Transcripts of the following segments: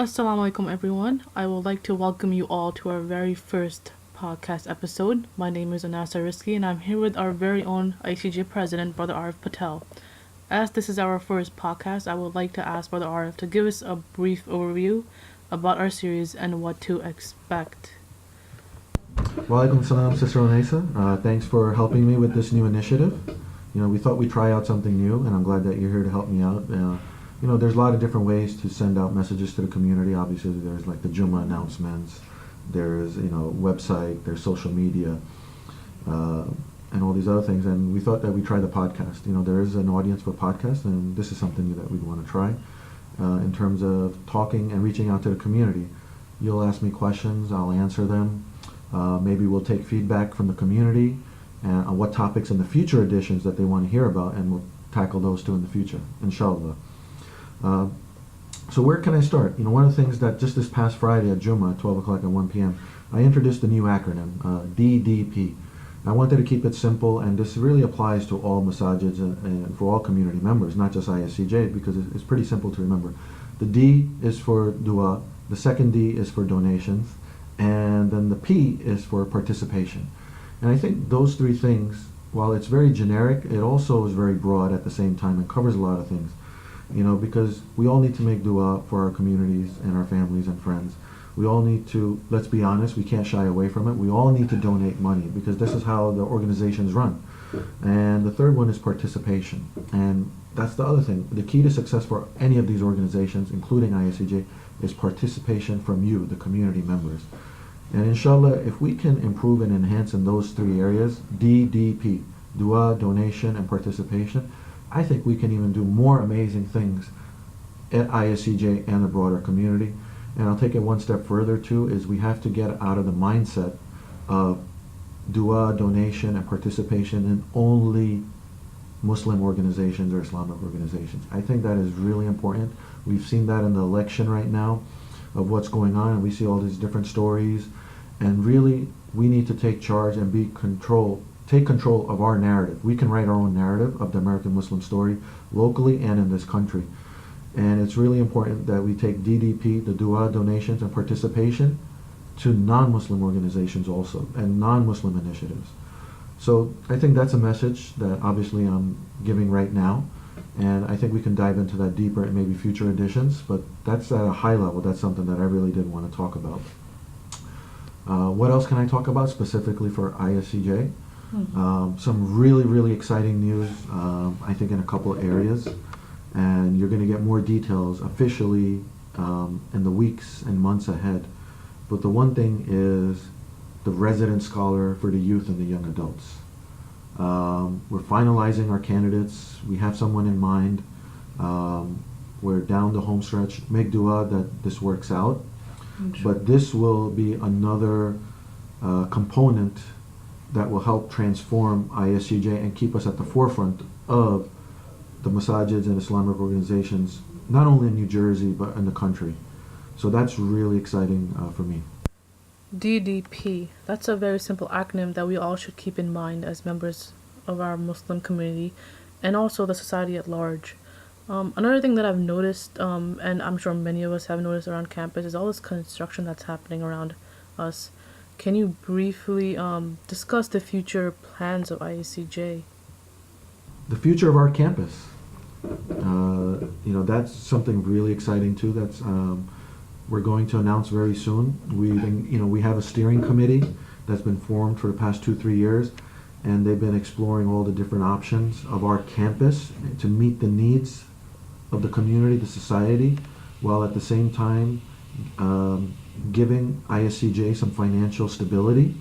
Assalamu alaikum, everyone. I would like to welcome you all to our very first podcast episode. My name is Anas Ariski, and I'm here with our very own ICJ president, Brother Arif Patel. As this is our first podcast, I would like to ask Brother Arif to give us a brief overview about our series and what to expect. Walaikum salam, Sister Onesa. Thanks for helping me with this new initiative. We thought we'd try out something new, and I'm glad that you're here to help me out. There's a lot of different ways to send out messages to the community. Obviously, there's like the Juma announcements, there's, website, there's social media, and all these other things. And we thought that we'd try the podcast. There is an audience for podcasts, and this is something that we'd want to try in terms of talking and reaching out to the community. You'll ask me questions, I'll answer them. Maybe we'll take feedback from the community on what topics in the future editions that they want to hear about, and we'll tackle those too in the future, inshallah. So where can I start? One of the things that just this past Friday at Juma at 12 o'clock and 1 p.m., I introduced a new acronym, DDP. I wanted to keep it simple, and this really applies to all masajids and for all community members, not just ISCJ, because it's pretty simple to remember. The D is for dua, the second D is for donations, and then the P is for participation. And I think those three things, while it's very generic, it also is very broad at the same time and covers a lot of things. Because we all need to make dua for our communities and our families and friends. We all need to, let's be honest, we can't shy away from it. We all need to donate money because this is how the organizations run. And the third one is participation. And that's the other thing. The key to success for any of these organizations, including ISCJ, is participation from you, the community members. And inshallah, if we can improve and enhance in those three areas, DDP, dua, donation, and participation, I think we can even do more amazing things at ISCJ and the broader community. And I'll take it one step further too, is we have to get out of the mindset of dua, donation, and participation in only Muslim organizations or Islamic organizations. I think that is really important. We've seen that in the election right now of what's going on, and we see all these different stories. And really, we need to take charge and take control of our narrative. We can write our own narrative of the American Muslim story locally and in this country. And it's really important that we take DDP, the dua, donations, and participation to non-Muslim organizations also, and non-Muslim initiatives. So I think that's a message that obviously I'm giving right now, and I think we can dive into that deeper in maybe future editions, but that's at a high level. That's something that I really did want to talk about. What else can I talk about specifically for ISCJ? Some really, really exciting news, I think, in a couple of areas. And you're going to get more details officially in the weeks and months ahead. But the one thing is the resident scholar for the youth and the young adults. We're finalizing our candidates. We have someone in mind. We're down the home stretch. Make dua that this works out. But this will be another component that will help transform ISCJ and keep us at the forefront of the masajids and Islamic organizations, not only in New Jersey, but in the country. So that's really exciting for me. DDP. That's a very simple acronym that we all should keep in mind as members of our Muslim community and also the society at large. Another thing that I've noticed, and I'm sure many of us have noticed around campus, is all this construction that's happening around us. Can you briefly discuss the future plans of ISCJ? The future of our campus. That's something really exciting too. That's we're going to announce very soon. We have a steering committee that's been formed for the past 2-3 years, and they've been exploring all the different options of our campus to meet the needs of the community, the society, while at the same time giving ISCJ some financial stability.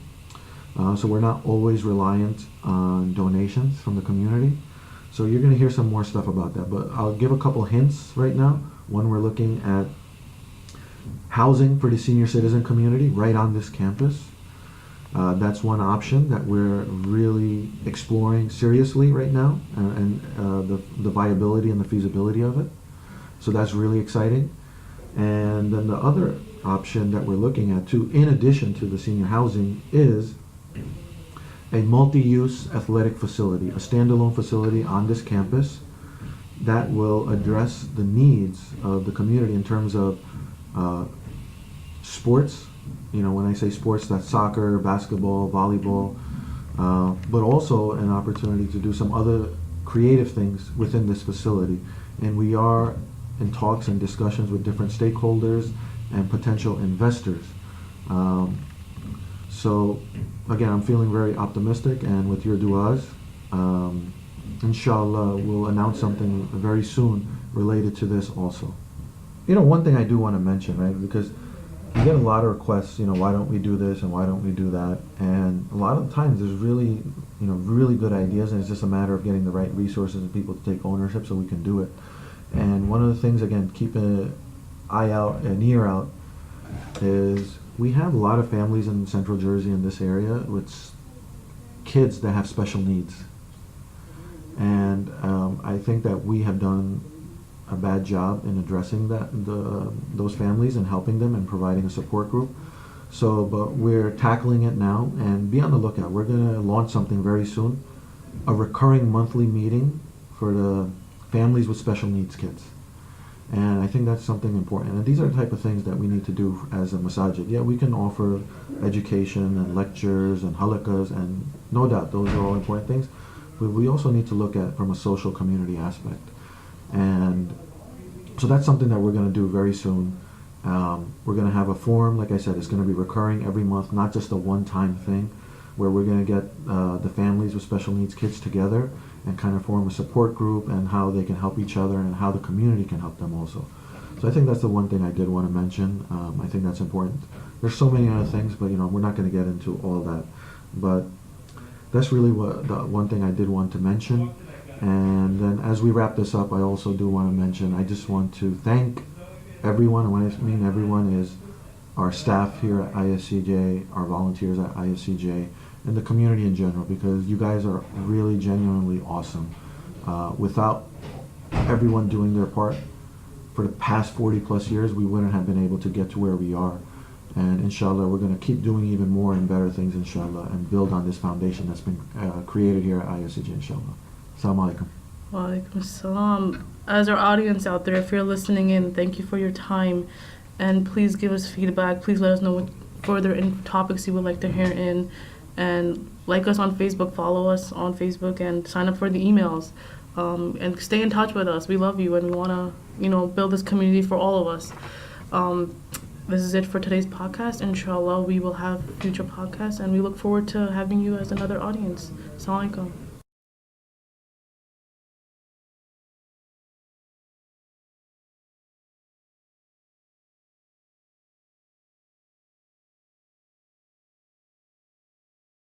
So we're not always reliant on donations from the community. So you're going to hear some more stuff about that. But I'll give a couple hints right now. One, we're looking at housing for the senior citizen community right on this campus. That's one option that we're really exploring seriously right now, and the viability and the feasibility of it. So that's really exciting. And then the other option that we're looking at too, in addition to the senior housing, is a multi-use athletic facility, a standalone facility on this campus that will address the needs of the community in terms of Sports, when I say sports, that's soccer, basketball, volleyball, but also an opportunity to do some other creative things within this facility. And we are in talks and discussions with different stakeholders and potential investors. So again, I'm feeling very optimistic, and with your du'as, inshallah, we'll announce something very soon related to this also. One thing I do want to mention, right, because you get a lot of requests, why don't we do this and why don't we do that? And a lot of times there's really, really good ideas, and it's just a matter of getting the right resources and people to take ownership so we can do it. And one of the things, again, keep an eye out, an ear out, is we have a lot of families in Central Jersey in this area with kids that have special needs. And I think that we have done a bad job in addressing those families and helping them and providing a support group. So, but we're tackling it now, and be on the lookout. We're going to launch something very soon, a recurring monthly meeting for the families with special needs kids. And I think that's something important. And these are the type of things that we need to do as a masajid. Yeah, we can offer education and lectures and halakas, and no doubt those are all important things. But we also need to look at from a social community aspect. And so that's something that we're going to do very soon. We're going to have a forum, like I said, it's going to be recurring every month, not just a one-time thing, where we're going to get the families with special needs kids together and kind of form a support group and how they can help each other and how the community can help them also. So I think that's the one thing I did want to mention. I think that's important. There's so many other things, but we're not going to get into all that. But that's really what the one thing I did want to mention. And then as we wrap this up, I also do want to mention, I just want to thank everyone, and when I mean everyone is our staff here at ISCJ, our volunteers at ISCJ, and the community in general, because you guys are really genuinely awesome. Without everyone doing their part for the past 40 plus years, we wouldn't have been able to get to where we are. And inshallah, we're going to keep doing even more and better things, inshallah, and build on this foundation that's been created here at ISCJ, inshallah. Assalamu alaikum. Wa alaikum assalam. As our audience out there, if you're listening in, thank you for your time. And please give us feedback. Please let us know what further topics you would like to hear in. And like us on Facebook, follow us on Facebook, and sign up for the emails. And stay in touch with us. We love you, and we want to, build this community for all of us. This is it for today's podcast. Inshallah, we will have future podcasts, and we look forward to having you as another audience. Assalamu alaikum.